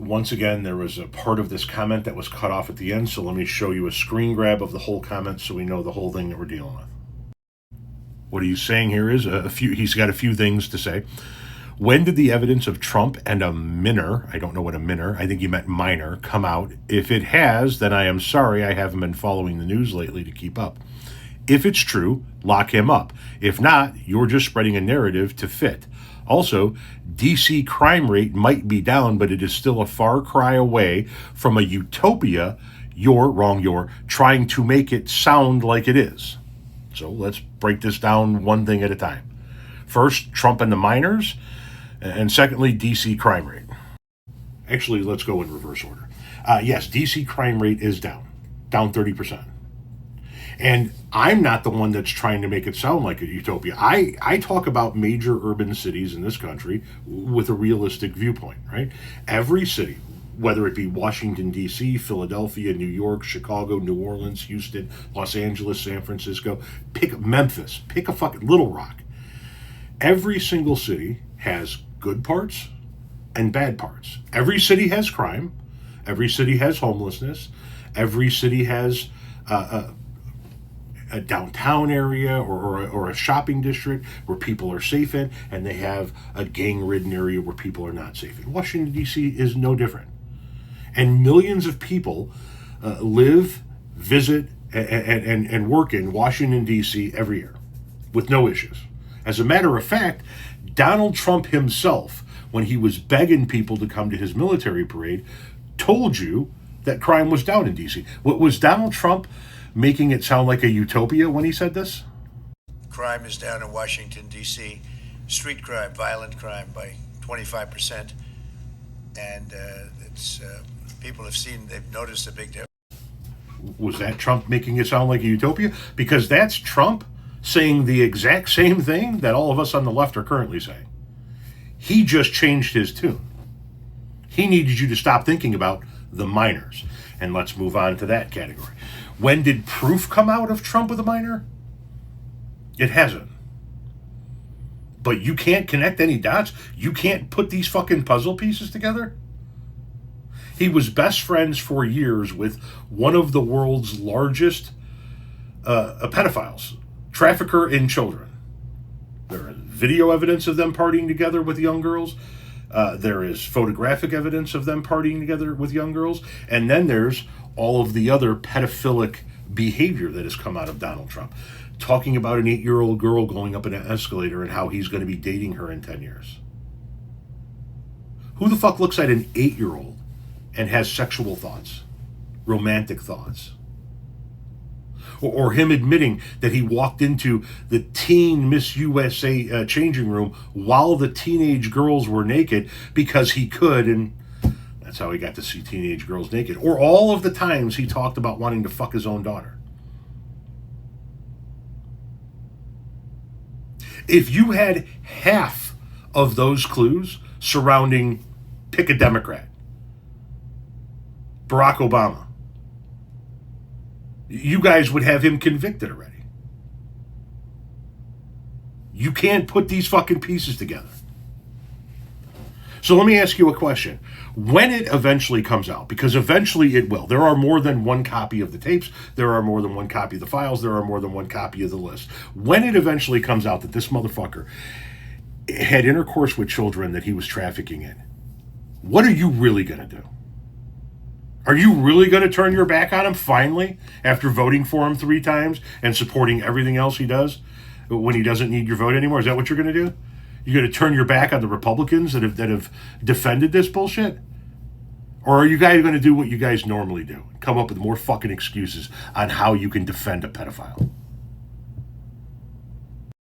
Once again, there was a part of this comment that was cut off at the end, so let me show you a screen grab of the whole comment so we know the whole thing that we're dealing with. What he's saying here is he's got a few things to say. When did the evidence of Trump and a minor, I don't know what a minor, I think he meant minor, come out? If it has, then I am sorry I haven't been following the news lately to keep up. If it's true, lock him up. If not, you're just spreading a narrative to fit. Also, DC crime rate might be down, but it is still a far cry away from a utopia you're trying to make it sound like it is. So let's break this down one thing at a time. First, Trump and the minors, and secondly, DC crime rate. Actually, let's go in reverse order. Yes, DC crime rate is down 30%. And I'm not the one that's trying to make it sound like a utopia. I talk about major urban cities in this country with a realistic viewpoint, right? Every city, whether it be Washington, D.C., Philadelphia, New York, Chicago, New Orleans, Houston, Los Angeles, San Francisco, pick Memphis, pick a fucking Little Rock. Every single city has good parts and bad parts. Every city has crime. Every city has homelessness. Every city has a downtown area or a shopping district where people are safe in, and they have a gang-ridden area where people are not safe in. Washington, D.C. is no different. And millions of people live, visit, and work in Washington, D.C. every year with no issues. As a matter of fact, Donald Trump himself, when he was begging people to come to his military parade, told you that crime was down in D.C. What was Donald Trump making it sound like a utopia when he said this? Crime is down in Washington, D.C. Street crime, violent crime by 25%. And people they've noticed a big difference. Was that Trump making it sound like a utopia? Because that's Trump saying the exact same thing that all of us on the left are currently saying. He just changed his tune. He needed you to stop thinking about the minors. And let's move on to that category. When did proof come out of Trump with a minor? It hasn't. But you can't connect any dots. You can't put these fucking puzzle pieces together. He was best friends for years with one of the world's largest pedophiles, trafficker in children. There is video evidence of them partying together with young girls. There is photographic evidence of them partying together with young girls. And then there's all of the other pedophilic behavior that has come out of Donald Trump. Talking about an 8-year-old girl going up an escalator and how he's going to be dating her in 10 years. Who the fuck looks at an 8-year-old and has sexual thoughts, romantic thoughts? Or him admitting that he walked into the teen Miss USA changing room while the teenage girls were naked because he could, and that's how he got to see teenage girls naked. Or all of the times he talked about wanting to fuck his own daughter. If you had half of those clues surrounding, pick a Democrat, Barack Obama, you guys would have him convicted already. You can't put these fucking pieces together. So let me ask you a question. When it eventually comes out, because eventually it will, there are more than one copy of the tapes, there are more than one copy of the files, there are more than one copy of the list. When it eventually comes out that this motherfucker had intercourse with children that he was trafficking in, what are you really going to do? Are you really going to turn your back on him finally after voting for him 3 times and supporting everything else he does when he doesn't need your vote anymore? Is that what you're going to do? You're going to turn your back on the Republicans that have defended this bullshit? Or are you guys going to do what you guys normally do? Come up with more fucking excuses on how you can defend a pedophile?